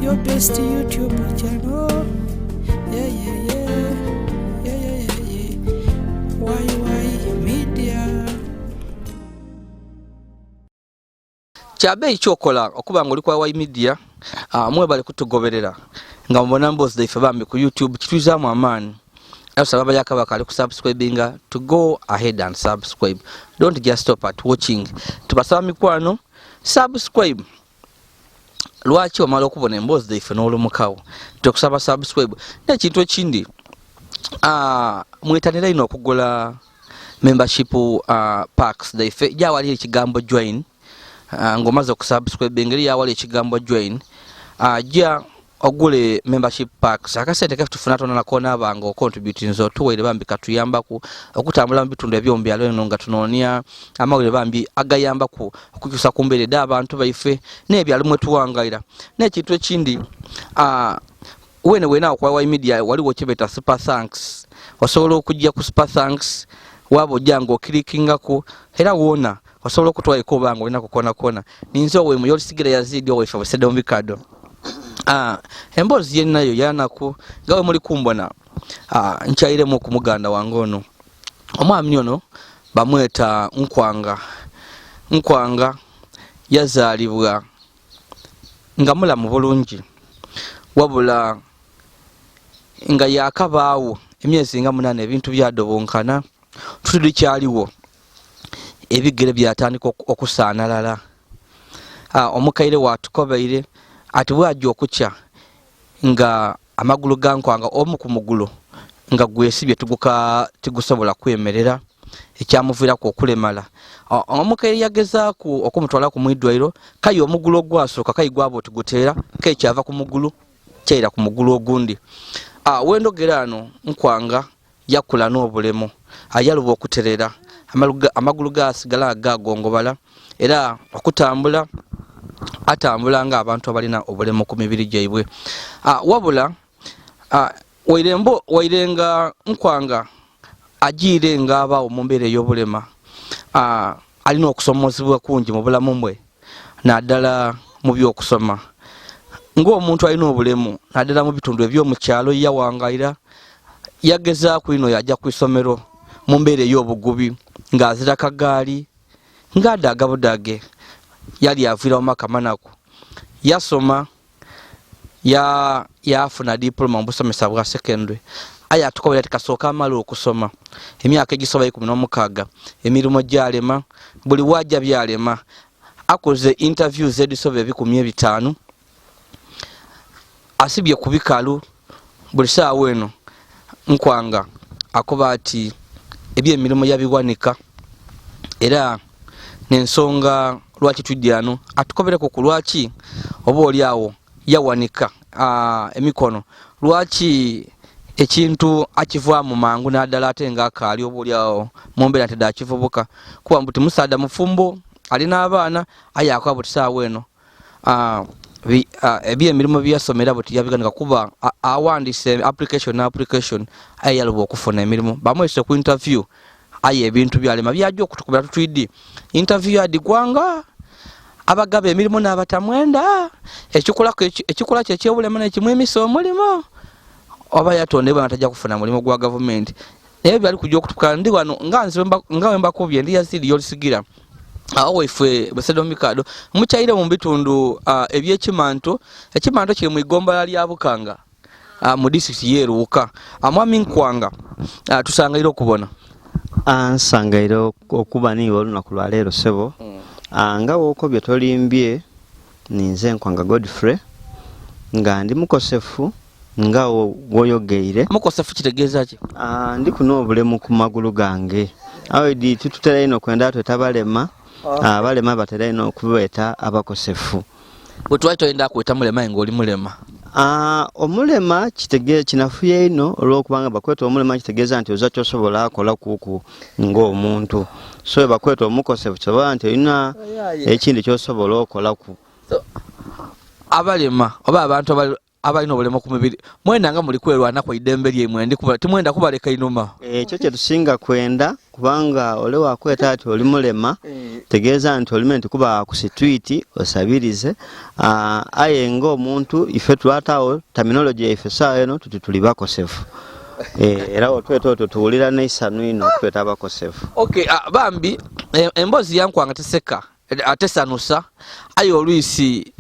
your best YouTube channel. Why media. Kyabe ekyokola okuba nga oli kwa Why Media mwebale kutugoberera nga mbona mbozi daife bambi ku YouTube kituzaamu amaani asaba yakabaka ali kusubscribinga to go ahead and subscribe. Don't just stop at watching. Tubasaba mikwano subscribe. Lwaki omala okubona embozi daife n'olumukawo tukusaba subscribe. N'ekintu ekindi mwetanira ino okugula membership packs daife jawali ekigambo join. Ngomaze okusubscribe ngeri yawali ekigambo join ja ogule membership packs akasente kafutufuna tona nakona abanga ocontribute nzo tuwere bambi katuyambaku okutambula mu bitundu ebyombi alweno nga tunonia amawere bambi agayambaku okukyusa kumbere da abantu baife n'ebyalo mwe tuwangaira n'ekintu ekindi wena kwa Why Media waliwo kibeta super thanks osobola okujja ku super thanks wabo jango klickingako era wona osobola okutwaye ko bango olina kukona ninzo we mu Yolisigira Yazid owe fa sedde ombikado embozi yennayo yanaku gawe muri kumbona nchaire mu kumuganda wangono omwami ono bamweta nkwanga yazalibwa nga mulamu bulungi wabula nga yakabaawo emyezi nga 8 ebintu byadobonkana tutuli kyaliwo ebigere byatandika okusaanalala omukaire watukobaire ati bwajja okukya nga amagulu gankwanga omu ku mugulu nga gwesibye tigusobola kwemerera ekyamuviirako okulemala omukaire yagezaako okumutwala ku mwidwairo kayi omugulu ogwasooka kayi gwaba tiguteera kayi kyava ku mugulu kyaira ku mugulu ogundi wendogera ano nkwanga yakula n'obulemu ayaluba okuterera amagulu gasigala gagongobala era okutambula atambula nga abantu abalina obulemu ku mibiri gyaibwe wabula wairenga nkwanga agiire nga abaawo mu mbeera ey'obulema alina okusomozebwa kungi mu bulamu bwe naddala mu byokusoma ng'omuntu alina obulemu naddala mu bitundu eby'omukyalo yawangaira yagezaako ino yajja ku isomero mu mbeera ey'obugubi ng'azira kagaali ng'adagabudage yali aviirawo makamanaku yasoma yafuna diploma mu busomesa bwa secondary aya atukobera tikasooka amala okusoma emyaka egisoba 16 emirimu gyalema buli wajja byalema akoze interviews edisobe 15 asibye ku bikalu buli saawa eno nkwanga akoba ati ebyemirimu yabiwanika era n'ensonga lwaki tujjano atukobereko ku lwaki oba oliawo yawanika emikono lwaki ekintu akivaamu mangu naddala ate nga akaali oba oliawo mumbeera ntedde akivubuka kuba mbuti musaada mufumbo alina abaana ayakoba buti saawa eno ebyemirimu byasomera buti yabiganika kuba awandise application ayaluba okufuna emirimu bamwese ku interview aye ebintu byalema byajja okutukubira tutwidi interview yadigwanga abagaba emirimu n'abatamwenda ekikola kye ky'obulema n'ekimwemisa omulimo oba yatondebwa nga tajja kufuna mulimu gwa gov't naye byali kujja okutuka ndi wano nga wembakubye ndi Yazid Yolisigira awo waife basedde omikado mukyaire mu bitundu ebyekimanto ekimanto kiri mu igombala lya Bukanga mu district y'Eruuka mwami nkwanga tusangaire okubona ansangaire okuba niwo olunaku lwa leero sebo nga wookobye tolimbye ninze nkwanga Godfrey nga ndi mukosefu nga woyogeire mukosefu kitegeeza ki ndi kuno obulemu ku magulu gange awedi tututera ino kwenda twetabalema abalema batera ino okubeeta abakosefu bwe twali toyenda kweta mulema ng'oli mulema omulema kitegeeza kinafuye ino olw'okubanga bakweta omulema kitegeeza nti oza kyosobola akola kuku ng'omuntu so bakweta omukosefu kisobola nti olina ekindi kyosobola okolaku abalema oba abantu abalina obulema ku mubiri mwenda nga muli kwerwana kwa idembe lyemwe timwenda kubaleka inuma ekyo kye tusinga kwenda kubanga ole wakweta ati oli mulema tegeeza nti olime nti kuba ku street osabirize aye ng'omuntu ife twatawo terminology yaife saa eno tuli bakosefu era otweta otwo tuwulira n'esanu ino okutweta abakosefu. Okay, bambi emboozi yankwanga teseka atesanusa aye olwisi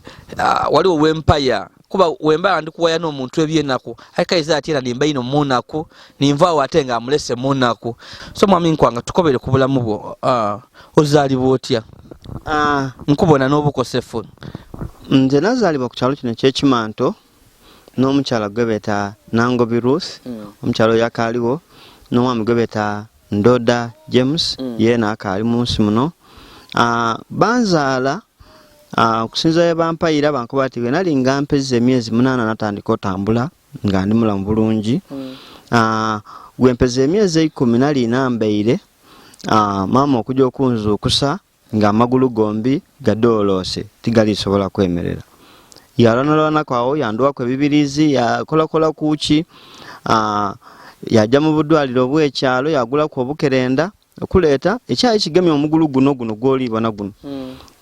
waliwo wempaya kuba wembala ndikuwaya n'omuntu ebyenaku aikaiza ati era nimba ino munaku nimvaawo ate nga amulese munaku so mwami nkwanga tukobere ku bulamu bwo ozaalibwa otya? Nkubona n'obukosefu. Nze nazaalibwa ku kyalo kino ekyekimanto n'omukyala gwe beeta Nangobi Ruth omukyalo yakaaliwo n'omwami gwe beeta Ndoda James yeena akaali mu nsi muno. Banzaala okusinza bye bampayira bankuba ati bwe nali nga mpezza emyezi 8 natandika otambula nga ndi mulamu bulungi. Bwe mpezza emyezi 10 nali nambaire maama okujja okunzuukusa nga amagulu gombi gadooloose tigalisobola kwemerera. Yalonalona kwawo yanduwako ebibirizi yakolakola kuki yajja mu budwaliro bw'ekyalo yagulaku obukerenda okuleeta ekyayi kigemye omugulu guno gw'oliibona guno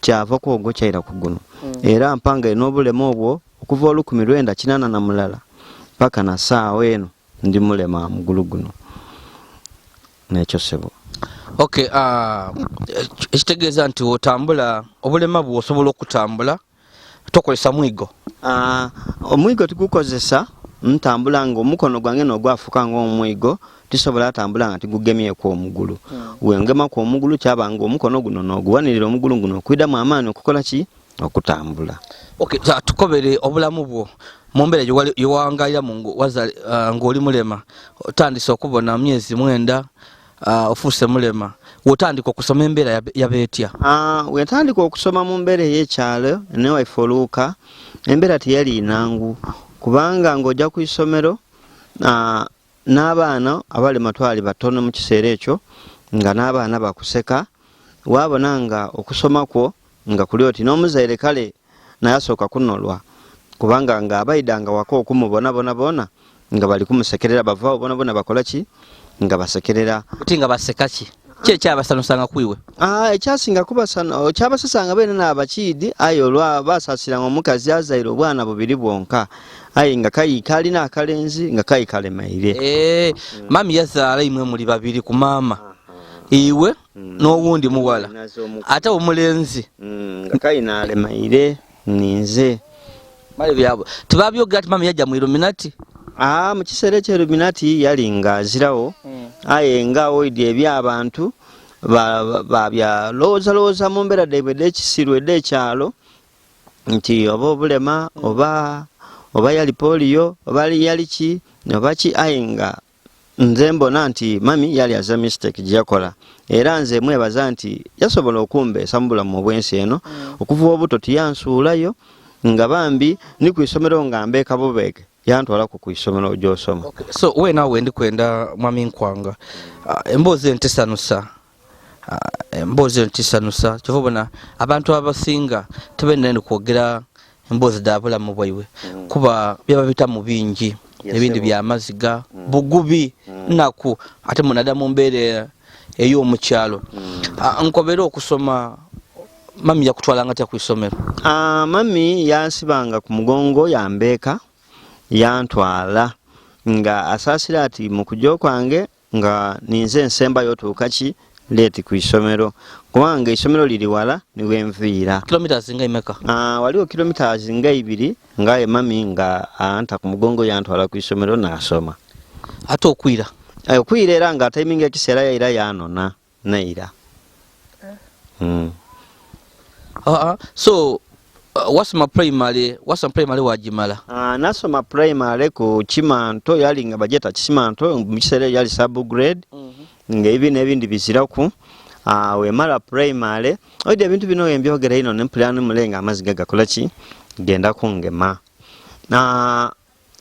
kyava kwogwo kyayira ku guno era mpanga n'obulema obwo okuva 1980 paka na saawa eno ndi mulema mugulu guno nekyo sebo. Okay, ekitegeeza nti otambula obulema bwo osobola okutambula tokolesa mwigo? Omwigo tugukozesa ntambula nga omukono gwange n'ogwafuka ng'omwigo tisobola atambula nga tigugemyeko omugulu. Wengemaku omugulu kyaba nga omukono guno n'oguwanirira omugulu guno okwidamu amaani okukola ki? Okutambula. Okay, tukobere obulamu bwo mu mbeera gyewangaliramu ng'oli mulema otandise okubona myezi 9 ofuuse mulema wotandika okusoma embeera yabeetya? Wetandika okusoma mu mbeera ey'ekyalo ne waife oluuka embeera teyali nangu kubanga ng'ojja ku isomero n'abaana abalema twali batono mu kiseera ekyo nga n'abaana bakuseka wabona nga okusoma kwo nga kuli oti n'omuzaire kale naye asooka kunolwa kubanga nga abaidanga waka okumubona bona nga bali kumusekerera bavaawo bona bakola ki nga basekerera oti nga baseka ki ekyabasanusanga kwiwe? Ekyasinga kubasana kyabasasanga bene n'abakiidi aye olwa basasiranga omukazi azaire obwana bubiri bwonka aye nga kalina akalenzi nga kalemaire. Mami yazaala imwe muli babiri ku maama iwe n'owundi muwala ate omulenzi nga kalina alemaire ninze mali byabo tebabyoga ati mami yajja mu Illuminati? Mu kiseera ky'Illuminati yali nga azirawo aye nga oidi eby'abantu babyalowooza mu mbeera dhaibwe dh'ekisiru ed'ekyalo nti oba obulema oba yali polio oba yali ki oba ki aye nga nze mbona nti mami yali aza mistake gyeyakola era nze mwebaza nti yasobola okumbeesa mu bulamu obw'ensi eno okuva obuto tiyansuulayo nga bambi ni ku isomero nga mbeeka bubeege yantwala ku isomero gy'osoma. So we naawe ndi kwenda mwami nkwanga emboozi entisanusa kyova bona abantu abasinga tebenene kwogera emboozi dha bulamu bwaiwe kuba byaba bitamu bingi ebindi byamaziga bugubi naku ate munada mu mbeera ey'omukyalo. Nkobera okusoma mami yakutwalanga atya ku isomero? Mami yansibanga ku mugongo yambeeka yantwala nga asaasira ati mu kujja kwange nga ninze ensembayo otuuka ki leeti ku isomero kubanga isomero liri wala niwe nviira. Kilometers nga imeka? Waliwo kilometers nga 2 ngaye mami nga anta ku mugongo yantwala ku isomero nasoma. Ate okwira? Okwira era nga timing ekiseera yaira yanona naira. So wasoma primary wajimala? Nasoma primary ku Kimanto yali nga bajeta Kimanto mu kiseera yali sub grade nga ibi n'ebindi biziraku. Wemala primary oide ebintu bino embyogera ino nempulana mulenga amaziga gakola ki genda kungema.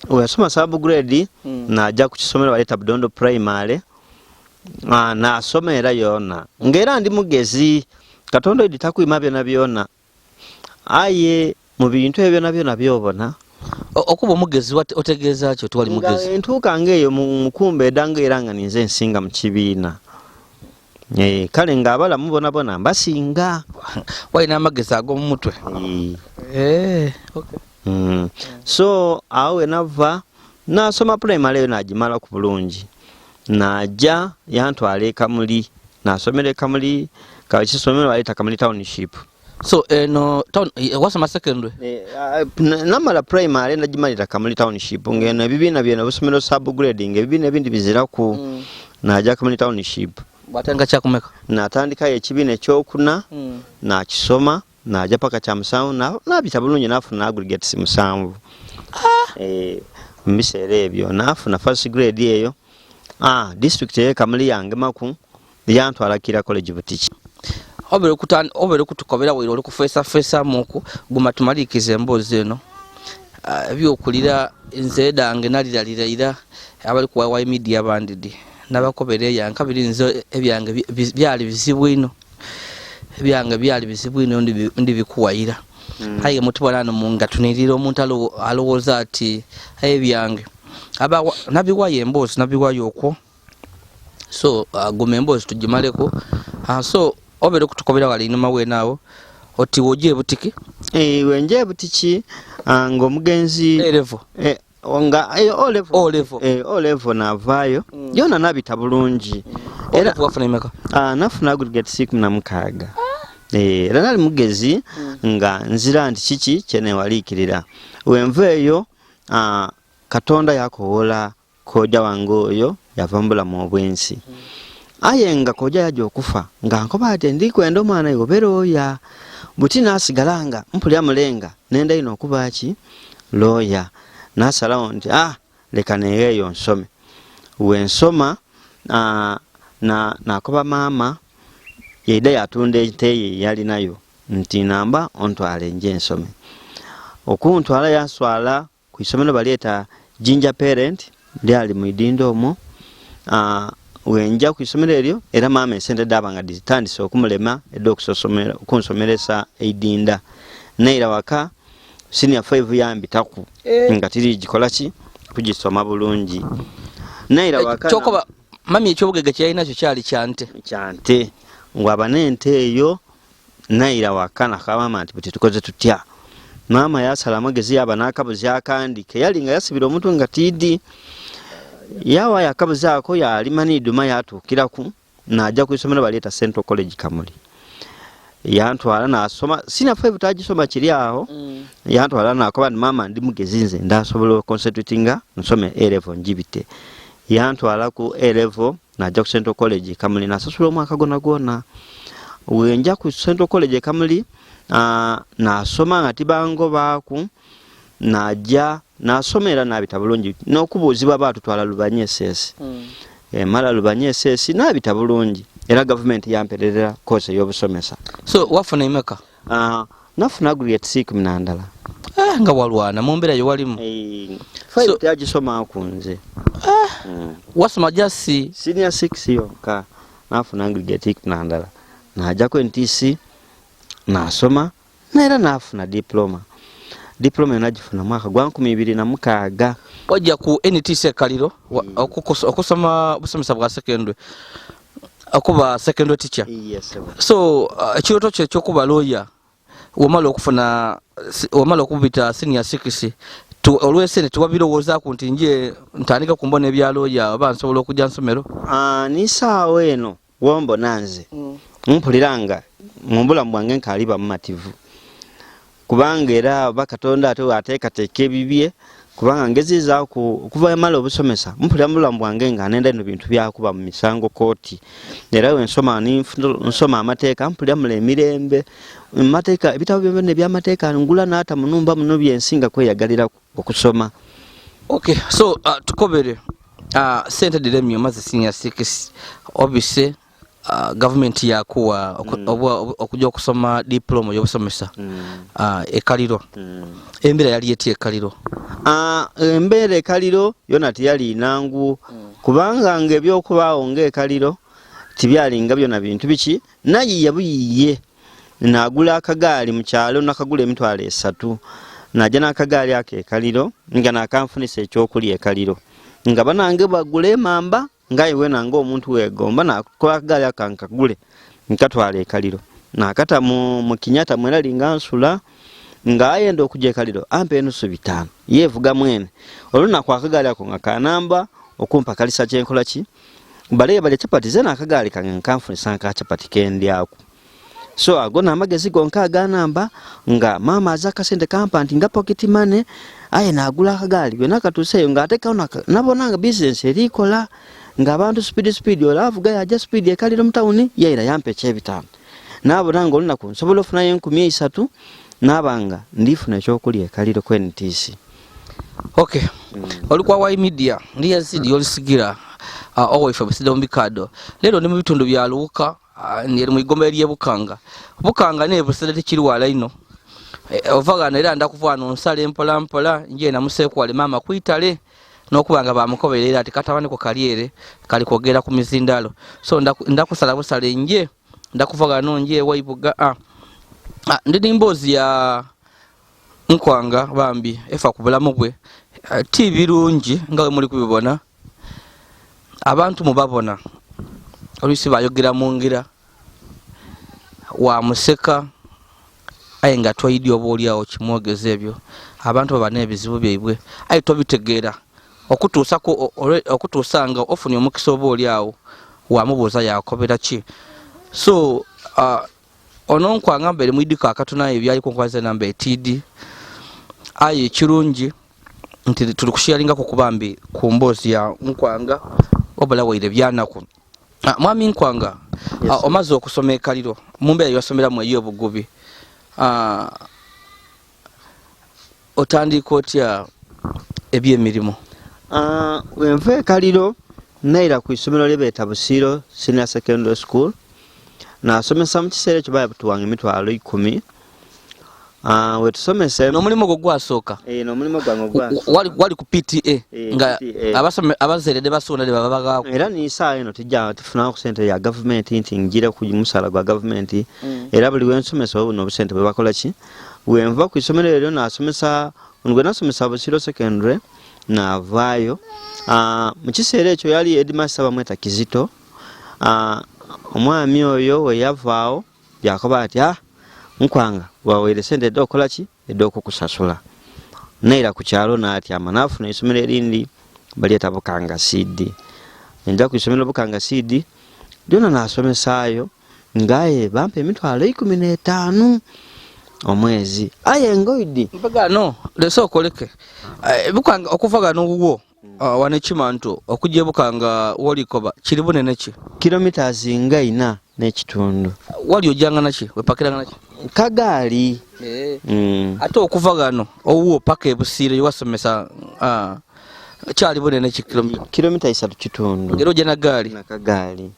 Wesoma sub grade najja ku kisomero baleta Budondo primary nasoma era yona ngera ndi mugezi Katonda idi takuima byona byona aye mu bintu ebyo nabyo byobona okuba omugezi otegeeza kyo twali mugezi entuuka ngaeyo mukumba edanga era nga ninze nsinga mu kibiina kale ng'abalamu bonabona mbasinga walina amagezi ag'omu mutwe so awo wenava nasoma primary eyo nagimalaku bulungi najja yantwala ekamuli nasomera ekamuli kakisomero baleta Kamuli township so eno wasoma secondary namala primary nagimalira Kamuli township ngeno ebibiina byeno busomero subgrading ebibiina ebindi biziraku najja Kamuli township bwatanga kyakumeka natandikayo ekibiina ekyokuna nakisoma najja paka kya musanvu nabita bulungi nafuna aggregates musanvu mubiseera ebyo nafuna first grade eyo district ye Kamuli yange maku yantwala Kira college butiki obere kutukobera wiro oli kufesa muku guma tumalikize emboozi eno ebyokulira nze dange naliralira abali kuwa media bandidi nabakobere yanka birinzo ebyange byali bizibu ino ebyange byali bizibu ino ndi bikuwayira haye mutubona no munga tunirira omuntu alowooza ati ebyange aba nabiwaye emboozi nabiwayo okwo so guma emboozi tugimaleko so obere kutukobera wali inuma wenawo oti woje butiki wenje butiki ng'omugenzi level nga o level navayo yona nabita bulungi era wafuna imeka nafuna aggregate 16 era nali mugezi nga nzira nti kiki kyene walikirira wenveeyo Katonda yakowola koja wange oyo yavambula mu obwensi aye nga koja yaje okufa nga nkoba ate ndi kwenda omwana yobera oya buti nasigalanga mpulya mulenga nenda ino okuba ki lawyer nasalawo nti leka neeyo nsome wensoma nakoba maama yeida yatunda ente yali nayo nti namba ontwale nje nsome okuntwala yanswala ku isomero baleeta ginger parent lyali mu idindo omwo wenja ku isomero eryo era maama esente dabanga ditandise okumulema edda okunsomeresa eidinda neira waka senior 5 yambitaku nga tiri gikola ki kugisoma bulungi neira waka chokoba mami ekyobugege kyalina kyo kyali kyante ngwaba n'ente eyo neira waka nakamama nti buti tukoze tutya maama yasala amagezi yaba n'akabuzi akandike yali nga yasibira omuntu nga tidi yawa yakabuzi ako yalimani iduma yatuukiraku najja ku isomero baleeta Central College Kamuli yantwala nasoma sina 5 tagisoma kiri aho yantwala nakoba ndi mama ndi mugezi nze ndasobola concentratinga nsome A level njibite yantwala ku A level najja ku Central College Kamuli nasasula omwaka gona wenja ku Central College Kamuli nasoma ngati bango baku najja nasomera nabita bulungi n'okubuuzibwa abatutwala Lubanyesesi mala Lubanyesesi nabita bulungi era government yamperera course y'obusomesa so wafuna imeka nafuna aggregate 16 nga walwana mumbera yo walimu so yagisoma kunze wasoma jasi senior 6 yonka nafuna aggregate 16 najja ku NTC nasoma naera nafuna diploma enagifuna mwaka gwa 2006 wajja ku NTC kaliro okusoma busomesa bwa secondary akuba secondary teacher so ekiroto kye kyokuba lawyer wamala okubita senior 6 olwesene tuwabirowoozaku nti nje ntandika kumbona ebya lawyer oba nsobola okujja nsomero nisaawo eno wombona nze mpuliranga mu bulamu bwange nkaliba mumativu kubanga era bakatonda ateekateeka ebibye kubanga ngeziza okuva mala obusomesa mpulira mu bulamu bwange nga nenda ino bintu byakuba mu misango kooti era nsoma amateeka mpulira mula emirembe mateeka ebitabo byonna ebyamateeka ngula n'ata munumba muno byensinga kweyagalira okusoma so tukobere sente diremyo maze senior 6 obise government yakuwa okujja okusoma diploma y'obusomesa ekaliro embeera yali eti ekaliro embeera ekaliro yona tiyali nangu kubanga ng'ebyokubaawo ng'ekaliro tibyalinga byona bintu biki naye yabuyiye nagula akagaali mu kyalo nakagula emitwalo 3 najja n'akagaali ako ekaliro nga nakanfunisa ekyokulya ekaliro nga banange bagule emamba nga iwe nange omuntu wegomba nakola akagaali ako nkagule nkatwala ekaliro nakata mu kinyata mwena linga nsula nga ayenda okujja ekaliro ampe enusu 5 yevuga mwene olunaku akagaali ako nga kanamba okumpa kalisa kyenkola ki bale chapati zena akagaali kange nkanfunisa nka chapati kendyako so agona amagezi gonka aganamba nga mama azaka sente kampa nti nga pocket money aye nagula akagaali bwe nakatuseyo nga ate kaona nabonanga business erikola nga abantu speed olavuga yaja speed ekaliro mutawuni yaira yampe chebitano nabonanga olunaku nsobola ofunayo 13 nabanga ndifuna ekyokulya ekaliro kwenitisi. Okay. Olikuwa wa media ndi Yazid Yolisigira owefe busida mumbikado lero ndi mu bitundu bya Luuka ndi mu igombe lye Bukanga ne busida tekiri wala ino ovaga era ndakuvana nsale mpola nje na museku wale mama kuitale nokubanga bamukoberera ati katabane ko kaliere kali kogera ku mizindalo so ndakusala busale nje ndakuvaga nonje waibuga ndi mbozi ya nkwanga bambi efa kubulamu bwe TV rungi ngawe muri kubibona abantu mubabona olisi bayogera mungira wa museka ayenga twaidi oboli awo kimwogeze ebyo abantu babane ebizibu byebwe ayi tobitegera okutusanga ofuni omukisa oboli awo wa mubuza yakobera ki so ononkwanga mbere mwidika akatuna ebyali konkwaze namba TD ayi kirungi nti tulikusharinga ko kubambi ku mbozi ya nkwanga obala waire byanaku mwami nkwanga omaze okusoma ekaliro mumbe yasomera mu eyo bugubi otandika otya ebyemirimu wenve ekaliro naira ku isomero libeta Busiro Senior Secondary School nasomesa mu kiseera ekyo baya butuwange mitwalo 10 wetusomese n'omulimu gwo gwasooka n'omulimu gwange gwasooka wali ku PTA nga abazerede basonda babagaako era nisaa eno tujja tufuna ku sente ya gov't nti ngira ku musala gwa gov't era buli wensomesa obuno obusente bwe bakola ki wenva ku isomero eryo nasomesa ngwe nasomesa Busiro secondary navaayo mu kiseera ekyo yali headmaster bamweta Kizito omwami oyo we yavaawo yakoba ati nkwanga wawere sente dokola ki edoko kusasula naira ku kyalo naati amanafu na isomero erindi baleta Bukanga CD nja ku isomero Bukanga CD dona nasomesaayo ngaye bampe emitwalo 15 omwezi aye ngoidi mpaga no leso koleke Bukanga okuvaga n'uwo wane chimanto okujje Bukanga wolikoba kiri bunene ki kilometers nga 4 n'ekitundu wali ojanga naki wepakiranga naki kagaali ate okuvaga no owo paka ebusire wasomesa kyali bunene ki kilomita 3 kitundu ngero jana gaali na kagaali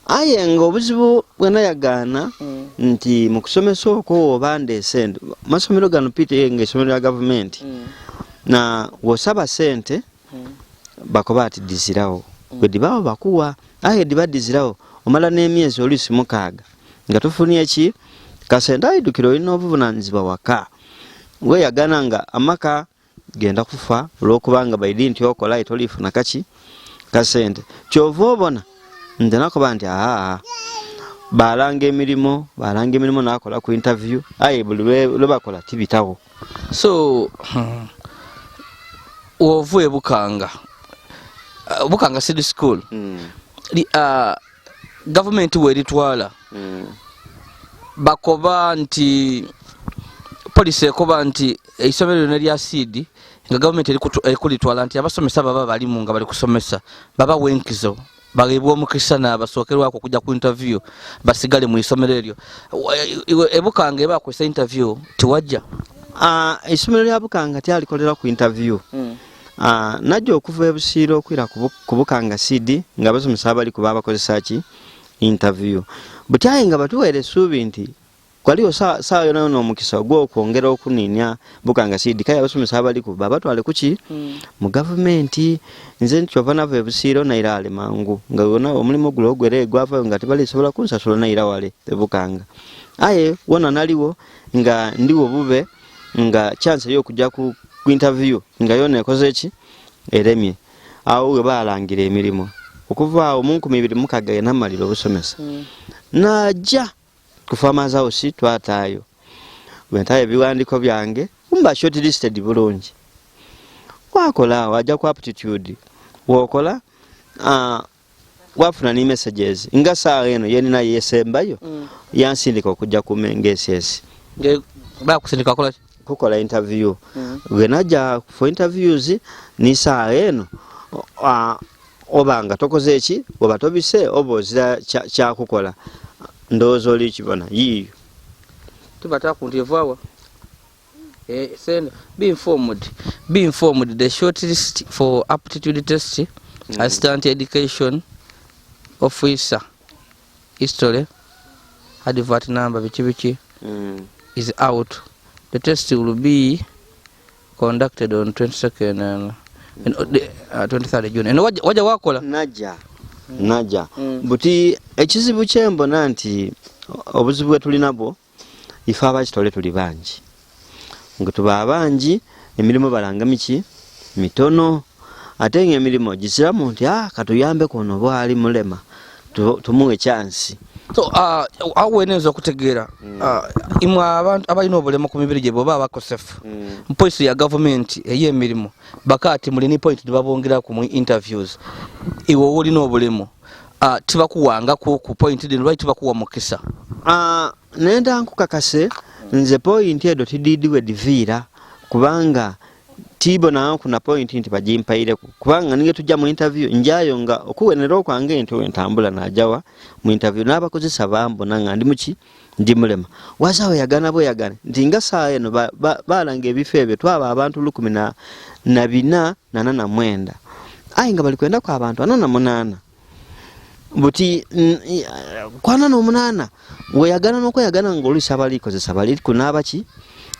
aye ngo obuzibu bwena yagaana nti mu kusomesa okwo obande sente masomero gano PTA ngesomero ya gov't na wosaba sente bakoba ati dizirawo bwedibawo bakuwa aye dibadizirawo omala n'emyezi olusi mukaaga nga tufunie ki kasente ayidukiro ino obuvunanyizibwa waka we yagana nga amaka genda kufa olwokubanga baidi nti okola itolifuna kaki kasente kyova obona nze nakoba nti balanga emirimu nakola ku interview aye buli lwe bakola tibitawo so ovuye Bukanga City School government weritwala bakoba nti police ekoba nti isomero ne lya Yazid nga government elikulitwala nti abasomesa baba bali mu nga bali kusomesa baba wenkizo bagibwa omukisa na basokerwa ko kujja ku interview basigale mu isomero eryo Bukanga eba ku interview tiwajja isomero lya Bukanga tyali kolera ku interview najja okuva ebusiro okwira ku Bukanga CD nga basomesa bali kuba bakozesa ki interview butaye nga batuwere subi nti kwaliyo saa yona n'omukisa gwo kwongera okuninya Bukanga CD kaya basomesa bali kuba batwale kuki mu gov't nze nkyova nava ebusiro naira ale mangu nga wona omulimu gulo gwere gwava nga tibali sobola kunsasula naira wale Bukanga aye wona naliwo nga ndiwo bube nga chance yo kujja ku interview nga yona ekoze eki eremye awo we balangira emirimu okuva awo mu 2000 namalira obusomesa najja ku Farmers House twataayo bwentayo ebiwandiko byange mba shortlisted bulungi wakola wajja ku aptitude wokola wafuna ni messages nga saa eno yenina yesembayo yansindika okujja ku mengeses bakusindika kola kukola interview wenaja for interviews ni saa eno obanga tokoze eki oba tobise obozira kya kukola ndozo oli kibona yiyo tubata kuntivwawa send be informed the shortlist for aptitude test assistant education officer history advert number bichi is out. The test will be conducted on 22nd and 23rd June. And waja wakola naja buti ekizibu kyembona nti obuzibu tulinabo ifa abakitole tuli banji ngo tuba abanji emirimu balanga miki mitono ate emirimu gisiramu nti katuyambe kono bwali mulema tumuwe chance. So aweneza kutegeera imwe abantu abalina obulema ku mibiri gye boba abakosefu policy ya government ey'emirimu bakati mulini point tibabongera ku mu interviews iwe olina obulemu tibakuwanga ku point din right bakuwa mukisa nenda nkukakase nze point edo tididiwe divira kubanga tibo na kuna point nti bajimpaire kubanga ninge tujja mu interview njayo nga okuwenera okwange nti wentambula najawa mu interview n'abakozesa bambo nanga ndi muki ndi mulema wasawe yagana bo yagana nti nga saa eno balanga ebifebe twaba abantu 14 ayi nga bali kwenda kwa abantu 8 buti kwana no 8 we yagana noko yagana ngolisa balikozesa bali kunabaki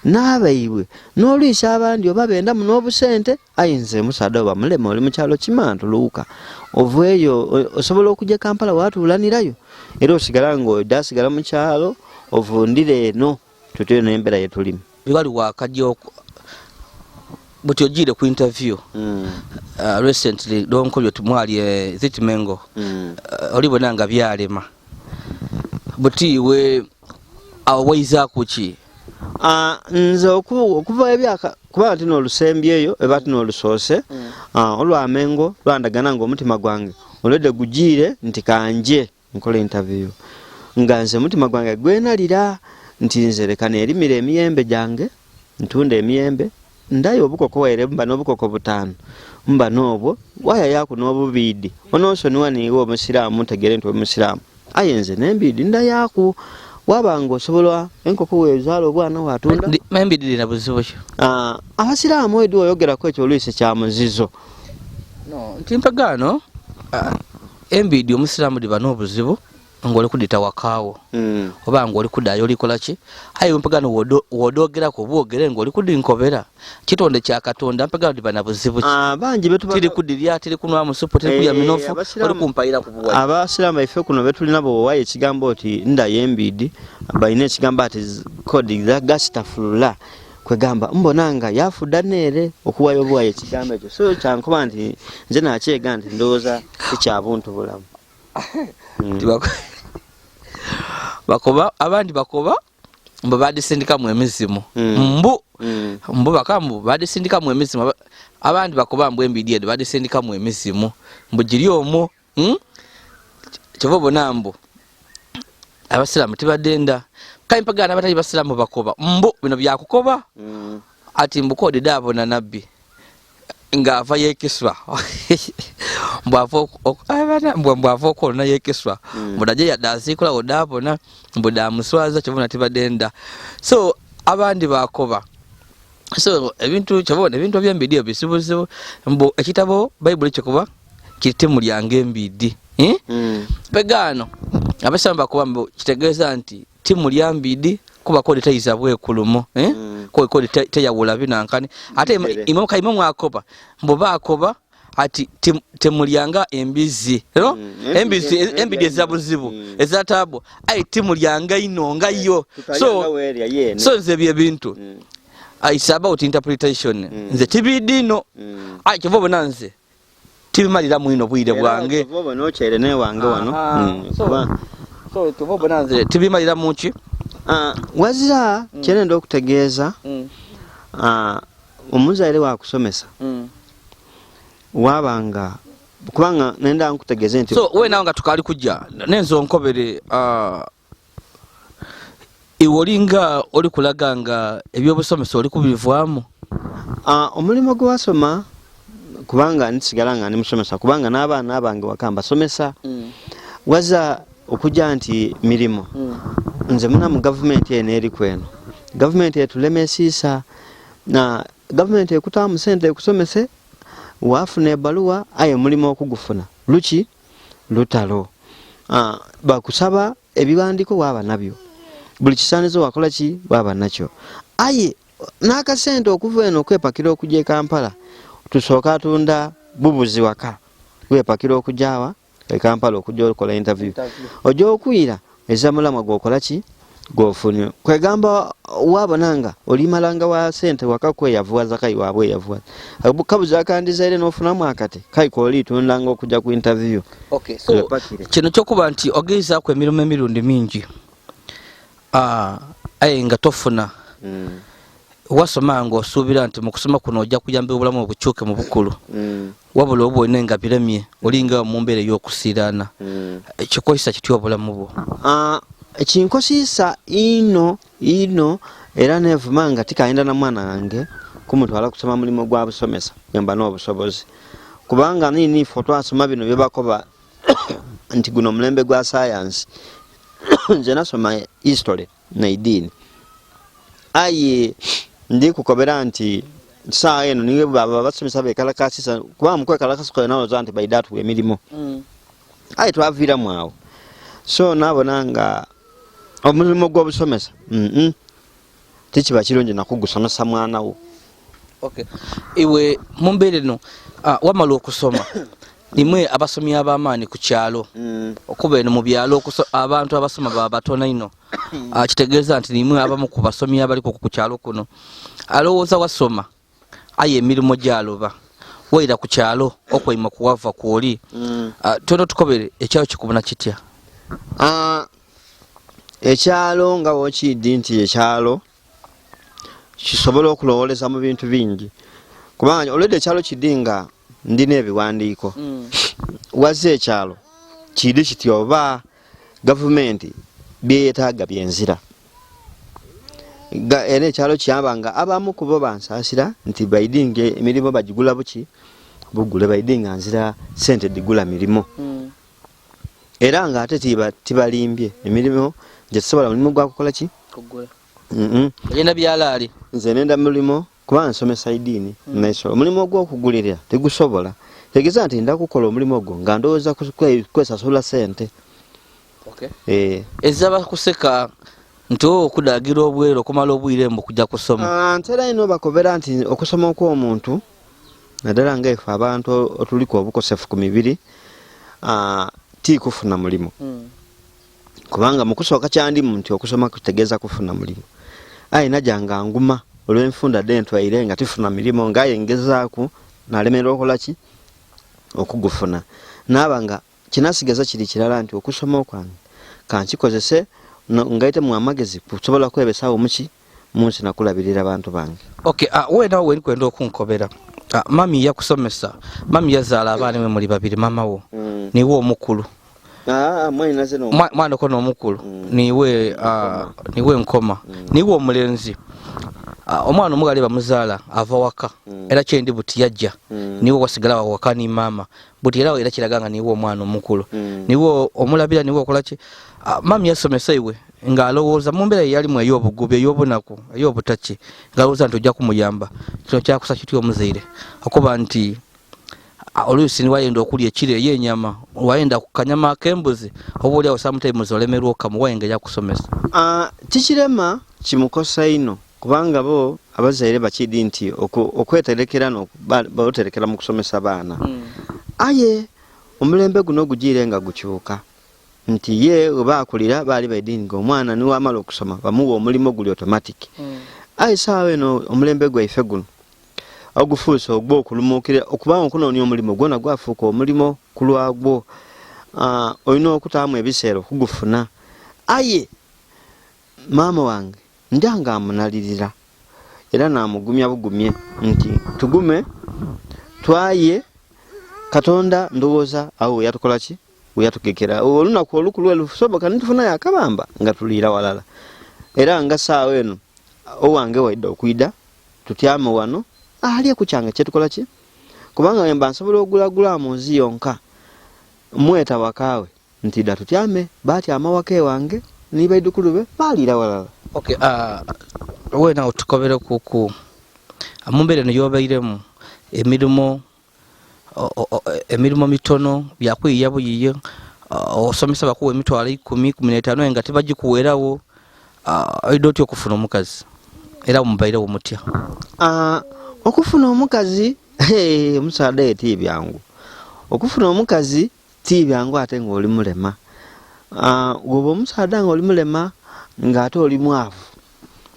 n'abayiwe n'olwisa abandi oba benda mu n'obusente ayinze musada oba mulema oli mu kyalo kimantu luuka ovueyo osobola okujja Kampala watuulanirayo era osigala ng'odasigala mu kyalo ovundire eno tutyo n'embeera yetulimu bibali wakajja buti ojire ku interview recently donko byo tumwali zitimengo olibona nga byalema buti we awaiza kuki nze okuva ebyaka kuba ati n'olusembyeyo ebati n'olusose olwamengo lwandagana ng'omutima gwange olwedde gujire nti kanje nkola interview nga nze mutima gwange gwenalira nti nze leka neerimira emiyembe gyange ntunda emiyembe ndayo obukoko were mba n'obukoko 5 mba n'obwo waya yaku n'obubidi onoosoniwa niwe omusiraamu ntegere nti omusiraamu ayenze n'embidi ndayaku wabango osobola enkoko wezaalo obwana watunda membidi na buzibu kyo abasiraamu edu oyogera ko ekyo olwise kya muzizo no ntimpagano embidi omusiraamu diba n'obuzibu ngoli kudita wakawo oba ngoli kudayo likola ki ayo mpagano wodogera ko bwogere ngoli kudinkobera kitonde kya katonda mpagano diba na buzibu ki banji betu tiri kudirya tiri kunwa musupo tiri kuya minofu oli kumpaira kubuwa abasiraamu ife kuno betulina bo waye kigambo oti nda yembidi bayine kigambo ati code za gastafula kwegamba mbonanga yafuda nere okuwayo bwaye kigambo ekyo so kyankuba nti nze nakyega nti ndoza ekyabuntu bulamu bakoba abandi bakoba mbo badisindika mu emizimu mbu bakambu badisindika mu emizimu abandi bakoba mbu embidi edo badisindika mu emizimu mbu giri omwo kyobo nambo abasiramu tibadenda kaimpagana batali basiramu bakoba mbu bino byakukoba ati mbukode dabo na nabbi nga ava yekiswa mbwavo kolona yekiswa mbudaje yadazikula odabona mbuda muswaza kyobona tibadenda so abandi bakoba so ebintu kyobona ebintu byembidi bisibuzibu mbu ekitabo Bible kyokuba kiti mulyange embidi pegano abasamba kuba mbu kitegeeza nti timu lyambidi kuba kodi tayiza bwekulumo kodi teyawula binankani ate imwe mwakoba mbo bakoba ati temulyanga embizi no embidi ezabuzibu ezatabo ai timulyanga ino nga yo so nze bye bintu it's about interpretation nze tibidino kivobo nanze tibimalira mwino bwire bwange kivobo nochere ne wange wano so kivobo nanze tibimalira muki wazira kyenda okutegeeza omuzaire wa kusomesa wabanga kubanga nenda nkutegeeze nti so we nawe nga tukali kujja nenzo nkobere iwolinga oli kulaganga ebyobusomesa oli kubivaamu omulimo gwasoma kubanga ntisigala nga nimusomesa kubanga n'abaana abange wakamba somesa waza okujja nti mirimo nze muna mu government eno eri kweno government etulemesiisa na government ekutamu sente ekusomese wafuna ebaluwa aye mulimo okugufuna luki lutalo bakusaba ebiwandiko waba nabyo buli kisanizo wakola ki waba nakyo aye n'akasente okuva eno okwepakira okujja Kampala tusooka tunda bubuzi waka wepakira okujjawa Kampala okujja okola interview ojja okwira ezamulama gwokola ki gwofunye kwegamba wabonanga olimalanga wa sente waka kweyavuwaza kai wabwe yavuwaza kabuza akandizaire n'ofunamu akate kai koli tundanga okujja ku interview okay so kino kyokuba nti ogeza ku emirimu emirundi mingi aye nga tofuna wasoma ngo osuubira nti mu kusoma kuno ojja kuyamba obulamu obukyuke mu bukulu wabula obo nenga biremye olinga mu mbeera y'okusiirana ekikoyisa kitya obulamu bwo ekinkosiisa ino era nevumanga tikaenda na mwana wange kumutwala kusoma mulimo gwa busomesa yamba n'obusobozi kubanga nini twasoma bino byebakoba nti guno mulembe gwa science nze nasoma history na idini aye ndi kukobera nti saa eno niwe baba basomesa bekalakasisa kuba mukwekalakasa kwa nawo zanti baidatu emilimo aye twavira mwawo so nabonanga omulimo gw'obusomesa tekiba kirungi nakugusomesa mwana wo okay iwe mumbere no wamala okusoma nimwe abasomi abamaani ku kyalo okuba eno mu byalo abantu abasoma batono ino kitegeeza nti nimwe abamu ku basomi abali ku kyalo kuno alowooza wasoma aye emirimu gyaloba waira ku kyalo okwima kuwava kwoli tono tukobere ekyalo kikubona kitya ekyalo nga wokidi nti ekyalo kisobola okulowooleza mu bintu bingi kubanga olwedde ekyalo kidinga ndina ebiwandiiko wazze ekyalo kiri kiti oba gavumenti byetaaga byenzira era ekyalo kyabanga abamu kubo bansaasira nti baidinga emirimu bagigula buki bugule baidinga nzira sente digula mirimo era nga ate tibalimbye emirimu nje tusobola mulimu gwa kukola ki kugula yenda byalaali nze nenda mulimo kuba nsomesa idini naiso mulimu gw'okugulira tegusobola tegeza nti ndakukola omulimu ogwo nga ndowooza kwesasula sente okay ezaba kuseka nti okudagira obwero okumala obwire mbu kujja kusoma ntera ino bakobera nti okusoma okw'omuntu naddala ngaife abantu otuliko obukosefu ku mibiri tikufuna mulimu kubanga mukusooka kyandimu nti okusoma kutegeeza kufuna mulimu aye najanga nguma olw'enfunda dentwaire nga tifuna milimo ngaye ngezaaku nalemera okola ki okugufuna nabanga kinasigeza kiri kirala nti okusoma okwange kankikozese ngaite mu amagezi kusobola kwebesaawo muki munsi nakulabirira abantu bange okay wena we kwenda okunkobera mami yakusomesa mami yazaala abaana mwe muli babiri mama wo niwe omukulu mwana kono omukulu niwe nkoma niwe omulenzi omwana omugali bamuzaala ava waka era kyendi buti yajja niwe wasigala waka ni mama buti era era kiraganga niwe omwana omukulu niwe omulabira niwe okola ki mami yasomesa iwe ng'alowooza mu mbeera yalimu ey'obugubi ey'obunaku ey'obutaki ng'alowooza nti ojja kumuyamba kino kyakusa kitya omuzaire okuba nti oluusi niwayenda okulya ekiro ey'enyama wayenda ku kanyama ak'embuzi oba oliawo samutimes olemerwa okamuwa engeri yakusomesa tikirema kimukosa ino kubanga bo abazaire bakidi nti okweterekera baoterekera mu kusomesa baana aye omulembe guno gujire nga gukyuka nti ye oba akulira bali baidinga omwana niwe amala okusoma bamuwa omulimo guli automatic ayi saawa eno omulembe gwaife guno ogufuuse ogwo okulumuukira okubanga okunoonya omulimu gwona gwafuuka omulimo ku lwagwo. Olina okutaamu ebiseera okugufuna. Aye maama wange njanga amunalirira era namugumya bugumye nti tugume twaye Katonda ndowooza awo yatukola ki yatugekera olunaku olukulu lusoboka nitufuna yakabamba nga tuliira walala. Era nga saawa eno owange waidde okwida tutyame wano ali ku kyange kyetukola ki kubanga wemba nsobola ogulagula muzi yonka mweta wakawe nti da tutyame batyama wake wange ni baidukulube baliira walala. Okay, wena otukobere kuku amumbere no yobairemu emirimu mitono byakwiya buyiye osomesa bakuwe emitwalo 10-15 nga tebagikuwerawo idoti okufuna omukazi era mubairewo mutya? Okufuna omukazi omusaada eti byangu. Okufuna omukazi ti byangu ate nga oli mulema. Goba omusaada nga oli mulema nga ate oli mwavu.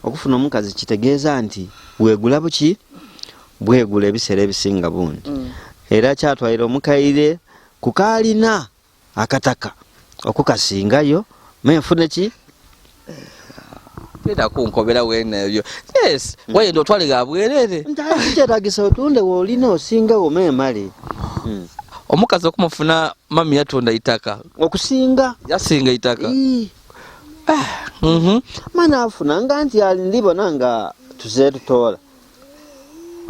Okufuna omukazi kitegeeza nti weegula buki bwegula ebiseera ebisinga bungi. Era kyatwalira omukaire kukalina akataka okukasingayo menfune ki Tera kunkobera wena ebyo. Yes, waye ndo twale gabwerere. Nkyetagisa otunde wolina osingawo memale. Omukazi okumufuna mami yatonda itaka okusinga yasinga itaka. Mana afuna nga nti ali ndibona nga tuze tutola.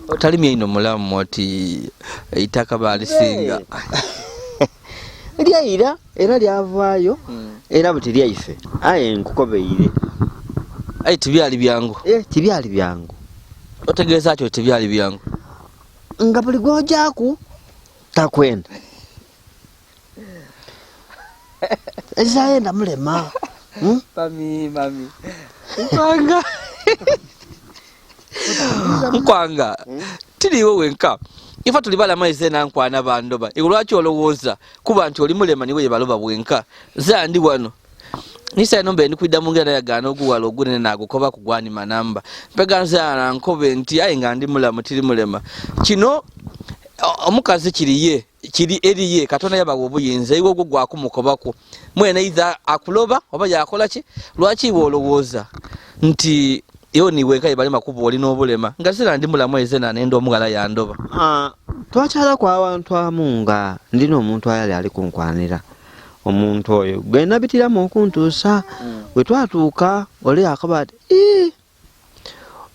Otalimye ino mulamu oti itaka balisinga. Lyaira era lyavaayo era buti lyaife. Aye nkukobeire. Aye tibyali byangu. Tibyali byangu. Otegeeza kyo tibyali byangu. Nga buli gojaku takwenda. Ezaenda mulema. Mami. Nkwanga. Tiliwo wenka. Ifa tulibala maize nankwana bandoba. Igulwachi olowooza kuba nti oli mulema niwe baloba bwenka. Zandi wano. Nisa nombe ndikwida mungera yagana oguwalo ogunene nagukoba kugwani manamba. Peganza nankobe nti ayi nga ndi mulema tili mulema. Kino omukazi kiri eriye Katonda yabawo obuyinza iwo gwo gwakumukobako. Mwene either akuloba oba yakola ki lwachi wolowooza nti yo niwe kai bali makubo oli n'obulema ngasira ndi mulamu ezena nendo omugala yandoba. Twakyala kwa abantu amunga ndino omuntu ayali ali kunkwanira omuntu oyo gwena bitiramu okuntuusa we twatuuka oli akabati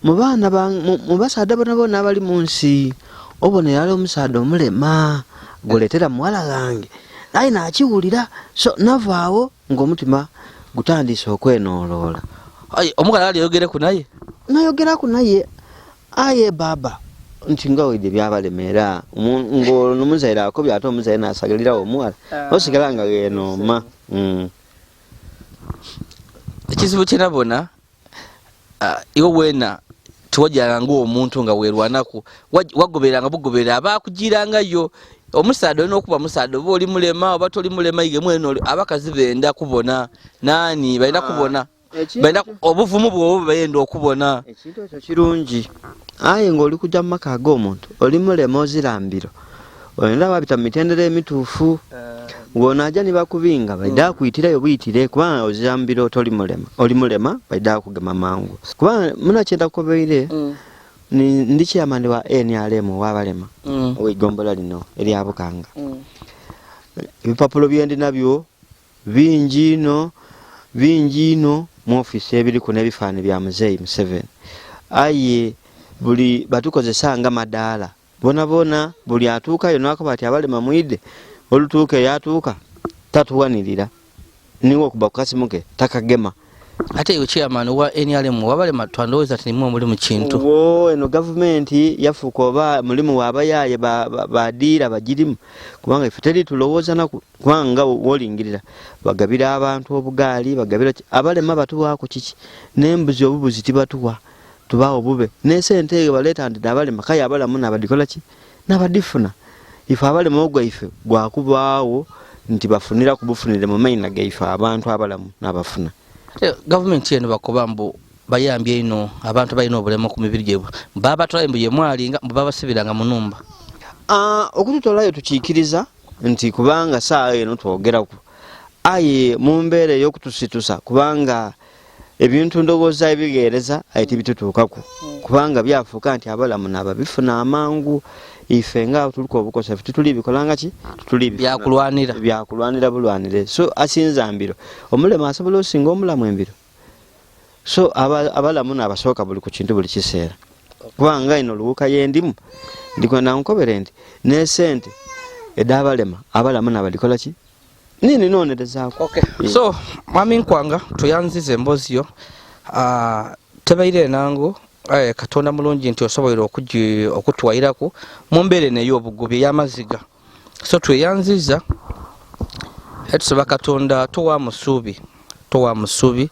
mu baana mu basaada bona bali mu nsi obone yali omusaada omulema goletera muwala gange naye nakiwulira so navaawo ng'omutima gutandise okwenoloola. Ayi omugala ali yogereku naye nayogeraku naye aye baba nti nga wide byabalemera ng'omuzaire akobya ate omuzaire nasagalirawo omuwala osigala nga genoma. Ekizibu kinabona iwe wena tiwajjanga ng'omuntu nga weerwanaku wagoberanga bugobera abakugirangayo omusaada olina okuba musaada oba oli mulema oba toli mulema ige mweno abakazi benda kubona nani balina kubona balina obuvumu bwobo bayenda okubona. Ekintu ekyo kirungi aye ng'oli kujja mu maka ag'omuntu oli mulema ozirambiro olina babita mu mitendera emituufu ng'onajja ne bakubinga baidde akuyitirayo buyitire kubanga ozirambiro toli mulema oli mulema baidde akugema mangu kubanga munakyenda kukobeire ndi chairman wa NRM w'abalema ow'eggombola lino eryabukanga. Ebipapuro byendi nabyo bingi ino mu office ebiriku n'ebifaani bya muzeeyi Museveni. Aye buli batukozesa nga madaala bona buli atuukayo n'akoba ati abalema mwidde olutuuka yatuuka tatuwanirira niwo okuba ku kasimu ke takagema. Ate yo chairman wa NRM wabalema twandoweza tinimwe muri mu kintu eno government yafuuka oba mulimu wabayaye badira bagirimu kubanga ife teri tulowooza naku kubanga wolingirira bagabira abantu obugaali bagabira abalema batuwaako kiki n'embuzi obubuzi tibatuwa tubawo bube n'esente eyo baleeta ndi abalema kaya abalamu n'abadikola ki n'abadifuna ife abalema ogwa ife gwakubaawo nti bafunira kubufunire mu maina gaife abantu abalamu n'abafuna. Government yenu bakobambo bayambye ino abantu balina obulemu ku mibiri gyebwe baba twaye mbuye mwalinga baba sibiranga munumba okututolayo tukiikiriza nti kubanga saa eno twogeraku aye mu mbeera ey'okutusitusa kubanga ebintu ndowooza ebigeereza aye tibitutuukaku kubanga byafuuka nti abalamu naba bifuna amangu ife nga tuliko obukosefu tutuli bikolanga ki tutuli byakulwanira bulwanire so asinza mbiro omulema asobola osinga omulamu embiro so abalamu n'abasooka buli ku kintu buli kiseera kubanga ino luwuka yendimu ndikwenda nkobere nti n'esente ed'abalema abalamu n'abalikola ki nini noonerezaako so mwami Nkwanga tuyanzize emboozi yo tebaire nangu katonda mulungi nti osobola okutwayiraku mu mbeera n'ey'obugubi ey'amaziga so tweyanziza etusaba katonda towa musuubi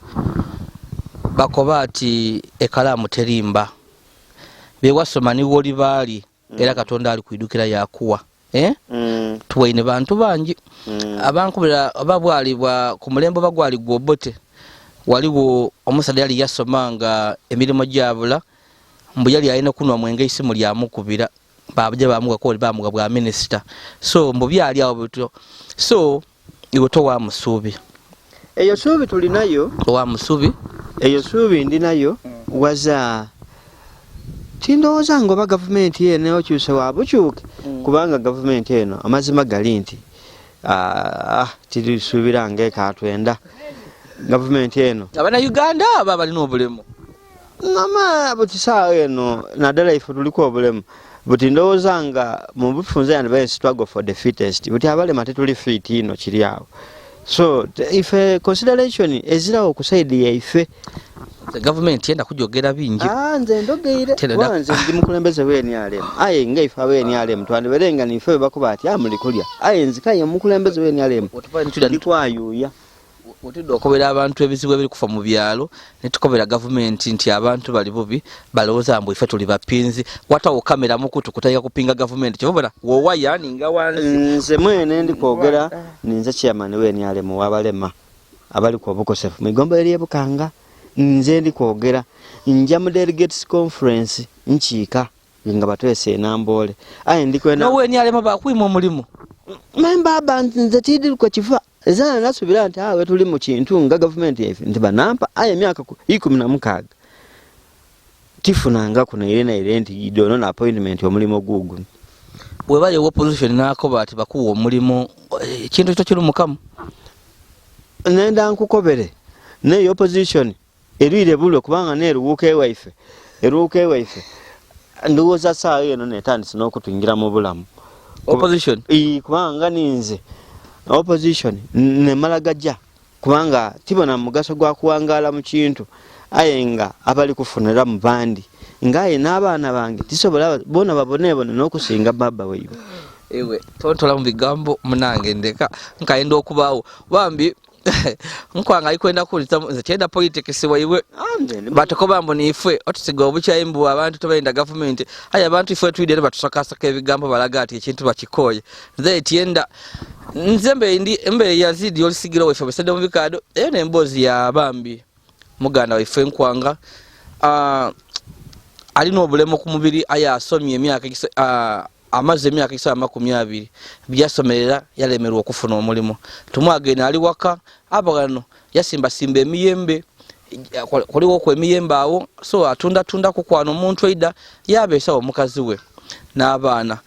bakoba ati ekalaamu terimba bewasoma niwo libaali era katonda ali kuidukira yakuwa tuwaine bantu bangi abankubira oba bwalibwa ku mulembe oba gwali gwobote waliwo omusajja yali Yasoma nga emirimu gyabula mbu yali alina kunwa mwenge isimu lyamukubira babajja bamugakoli bamuga bwa minisita so mbu byali awo bityo so iwe towa musuubi eyo suubi tulinayo towa musuubi eyo suubi ndinayo waza tindowooza ngoba gavumenti eno okyuse wabukyuke kubanga gavumenti eno amazima gali nti tirisuubira ng'ekatwenda gavumenti eno abana Uganda aba balina obulemu nama buti saa eno naddala ife tuliko obulemu buti ndowooza nga mu bufunze and struggle for the fittest buti abalema tetuli fit ino kiri awo so ife consideration ezirawo ku side yaife government yenda kujogera bingi nze ndogeire wanze ndi mukulembeze weni alema aye nga ife aweni alema twandiberenga nife bakuba ati amuli kulya aye nzikaye mukulembeze weni alema ndikwayuya otidde okobera abantu ebizibu ebiri kufa mu byalo netukobera gavumenti nti abantu bali bubi balowooza mbu ife tuli bapinzi watawo kamera mukutu kutaya kupinga gavumenti kyobona wowa yani nga wanzi nze mwene ndikwogera ninze chairman weni alema wabalema abali ku obukosefu migombo eri ebukanga nze ndikwogera nja mu delegates conference nkiika nga batwese enambole aye ndikwenda no weni alema bakwima omulimu memba abantu nze tidiri kwa kifa ezana nasubira nti awe tuli mu kintu nga government yaife nti banampa aye myaka 16 tifunanga kuno ire nti idono na appointment omulimu gugu bwe bali opposition nako bati bakuwa omulimu kintu kito kiri mukamu nenda nkukobere ne opposition erire bulo kubanga neruwuke waife ndowooza saa eno netandise n'okutungira mu bulamu opposition kubanga ninze opposition nemala gajja kubanga tibona mugaso gwa kuwangala mu kintu aye nga abali kufunira mu bandi ngaye n'abaana bange tisobola bona babonebone n'okusinga baba weiwe ewe tontola mu bigambo munange ndeka nkaenda okubaawo bambi Nkwanga alikwenda kulita nze politics weiwe batakoba mbo nife otusiga obukyayimbu abantu tobaenda government aye abantu ife twidere batusakasaka ebigambo balaga ati ekintu bakikoye nze tienda nzembe Yazid Yolisigira wefe besede mu bikado ene embozi ya bambi muganda wefe Nkwanga alina obulemu ku mubiri aya asomye emyaka amaze emyaka 20 byasomerera yalemerwa okufuna omulimu tumwagena ali waka abagano yasimba emiyembe kuliwo ku emiyembe awo so atunda ku kwano omuntu aida yabesa omukazi we n'abaana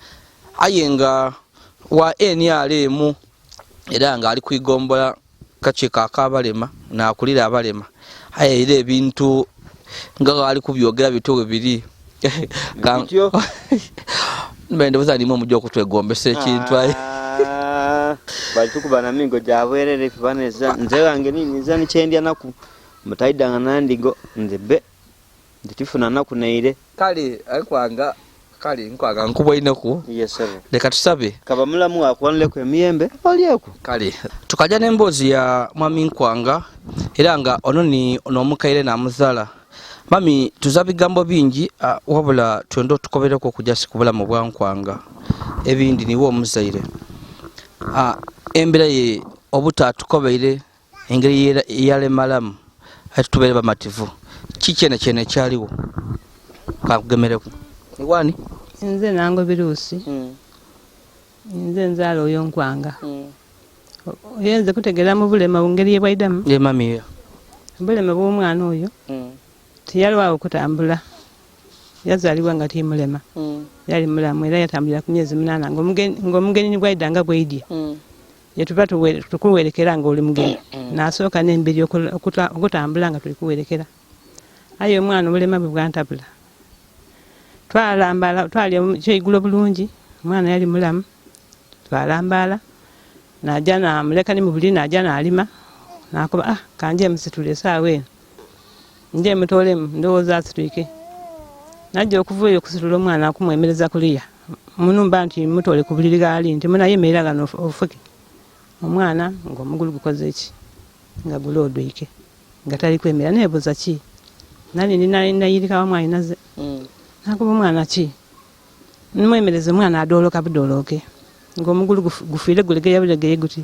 ayenga wa NRM era nga ali kwigombola kachika akabalema na akulira abalema ayire ebintu nga ali kubyogera bitowe biri bityo mbende buzanimo mujjo kutwegombesa ekintu ayi bali tukubana mingo jabwerere fibaneza nze wange nini nzani kyendya naku mutaidanga nandigo nzebe nditifuna naku neire kali Nkwanga nkubwainako yes sir leka tusabe kaba mulamu akwanle ku emiyembe olieko kali tukaja n'emboozi ya mwami Nkwanga era nga ononi onomukaire namuzala mami tuzabigambo bingi wabula twendo tukobereko kujja sikubula mu bwa Nkwanga ebindi niwo omuzaire embira ye obuta tukobeire engeri yale malamu atubere bamativu kikyene kyene kyaliwo kakugemereku iwani nze nango biruusi nze nzaala oyo nkwanga oyenze kutegeera mu bulema bungeri yebwaidamu yemamiya obulema bw'omwana oyo tiyalwawo kutambula yazaalibwa nga timulema yali mulamu era yatambulira ku myezi 8 ng'omugenyi ni bwaidanga bweidya yetuba tukuwerekera ng'oli mugeni n'asooka n'embiri okutambula nga tuli kuwerekera aye omwana obulema bwe bwantabula twalya kyeigulo bulungi omwana yali mulamu twalambaala najja namuleka ni mu buli najja nalima nakuba kanje musitule esaawa eno nje mutoolemu ndowooza asitwike najja okuva eyo okusitula omwana akumwemereza kuliya munumba nti mutoole ku buliri gaali nti munayemerera gano ofuke omwana ng'omugulu gukoze eki nga guloodwike nga tali kwemera neebuuza ki nani ninayirikawo mwayinaze nakuba omwana ki nimwemereza omwana adooloka budoolooke ng'omugulu gufiire gulegeya bulegeye guti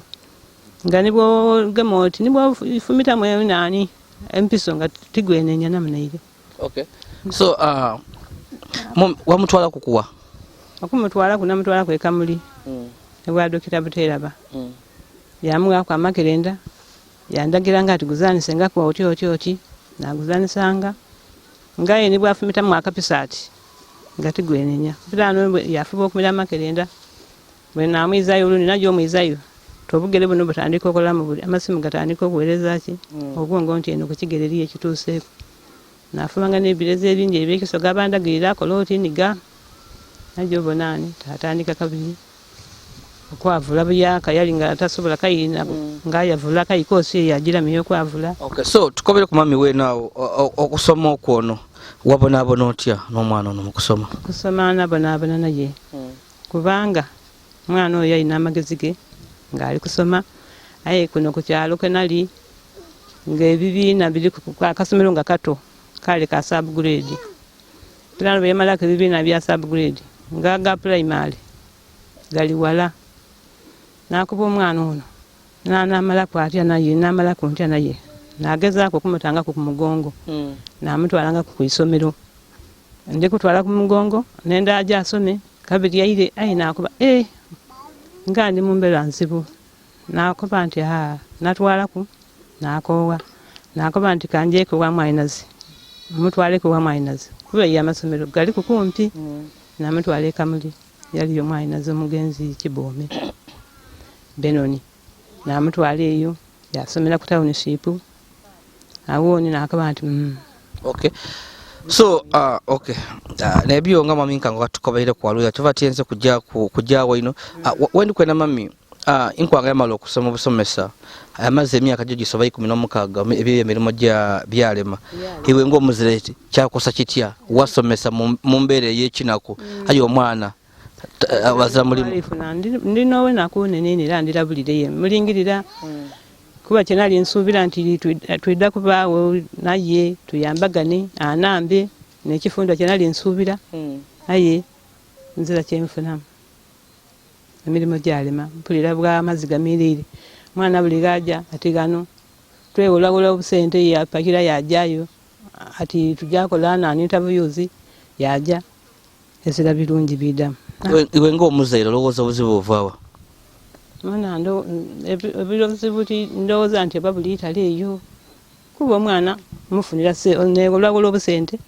nga nibwogema oti nibwofumitamu nani empiso nga tigwenenya namunaire so wamutwala kukuwa okumutwala kunamutwala kwekamuli ewa dokita buteeraba yamuwaaku amakerenda yandagira nga ati guzaanise nga kwa oti naguzaanisanga ngaye nibwafumitamu akapisaati nga tigwenenya pitano yafuba okumira amakerenda bwe namwizayo olundi najja omwizayo tobugere buno butandika okolamu buli amasimu gatandika okuweereza ki obwongo nti eno ku kigere eriyo ekituuseeko nafumanga n'ebirezi ebingi ebyekiso gabandagirira akola oti niga najja obonaani tatandika kabiri okwavula buyaka yali nga tasobola kayina ngayavula kayikoosi eyo agiramiyo okwavula so tukobere ku mami weenaawo okusoma okwono wabonaabona otya n'omwana ono mukusoma kusoma nabonaabona naye kubanga omwana oyo alina amagezi ge ng'ali kusoma aye kuno ku kyalo kwe nali ng'ebibiina biri akasomero nga kato kale ka subgrade pirano bwe yamalako ebibiina bya subgrade ngaga primary gali wala nakuba omwana ono namalaku atya naye namalaku ntya naye nagezaako okumutangako ku mugongo namutwalanga ku isomero ndi kutwala ku mugongo nenda aja asome kabiri yaire aye nakuba nga ndi mu mbeera nzibu nakuba nti natwalaku nakoowa nakuba nti kanjeeko wa mwayinazi mutwaleko wa mwayinazi kuba ye amasomero gali kukumpi namutwala ekamuli yaliyo mwayinazi omugenzi Kiboome Benoni namutwala eyo yasomera ku township awoni nakaba nti so nebyo nga mami nkango katukobaire kwaluya tuva tienze kujjawo ino wendi kwena mami inkwanga yamala okusoma obusomesa amaze emyaka gyo gisoba 16 ebyo emirimu byalema iwe ng'omuzireti kyakosa kitya wasomesa mu mbeera ey'ekinako ayi omwana abaza mulimu ndinowe nakunenene era ndirabulire mulingirira kuba kyenali nsuubira nti twidda kubaawo naye tuyambagane anambe n'ekifundo kyenali nsuubira aye nzira kyenfunamu emirimu gyalema mpulira bw'amazzi gamiiriire mwana buli gaja ati gano twewolawola obusente yapakira yajjayo ati tujakola nani interviews yaja ezira birungi bidamu iwe ng'omuzaire olowooza obuzibu ovaawa mwana ebirobuzibu ndowooza nti babuli itali eyo kuba omwana mufunira olwawola obusente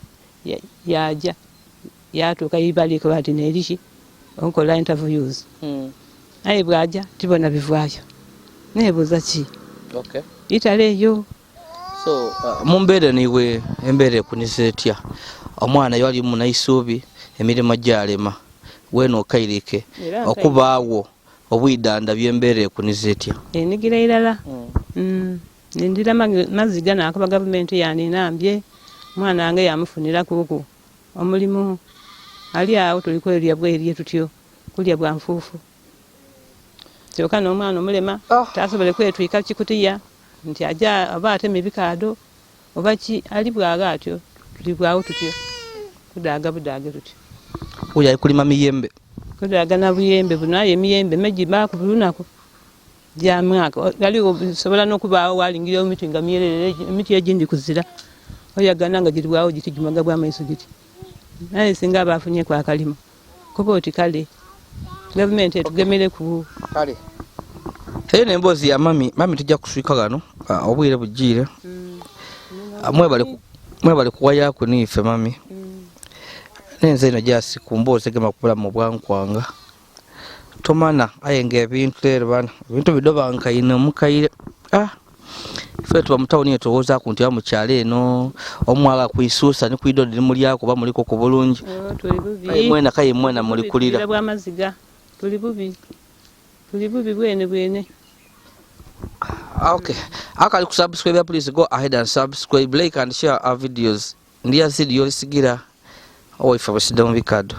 yaja yatuuka yibaliko bati neriki onkola interviews aye bwaja tibona bivaayo nebuuza ki itali eyo so mu mbeera niwe embeera ekunisa etya omwana yo ali munaisuubi emirimu gyalema weeno okairike okubaawo obwidanda by'embeera ekunisa etya enigira irala nindira mazzi gano akuba gavumenti yaninambye omwana wange yamufunira kuku omulimu ali awo tuliko erya bwerye tutyo kulya bwa nfuufu kyokka n'omwana omulema tasobole kwetwika kikutiya nti aja aba atema ebikaado oba ki ali bwaga atyo tuli bwawo tutyo kudaaga budaage tutyo oyo ali kulima miyembe kudaaga na buyembe buno aye emiyembe megiba ku lunaku gya mwaka gali osobola n'okubaawo walingira emiti nga myerere emiti egindi kuzira oyagana nga giri giti jumaga bw'amaiso giti naye singa abafunye kwa kalimo kuba oti kale gavumenti etugemere ku kale eyo n'emboozi ya mami tujja kuswika gano obwire bugiire mwebale kuwayako niife mami nenze eno jasi ku mboozi egema kubulamu mu bwankwanga tomana aye ng'ebintu leero bana ebintu bidobankaine omukaire ife tuba mutawuni etowoozaku nti bamukyalo eno omwala kwisuusa ni kuidodi nimulyako ba muliko ku bulungi kaye mwena mulikulira bw'amaziga tuli bubi bwene okay akali kusubscribe please go ahead and subscribe like and share our videos ndi Yazid Yolisigira oifa basidamu bikado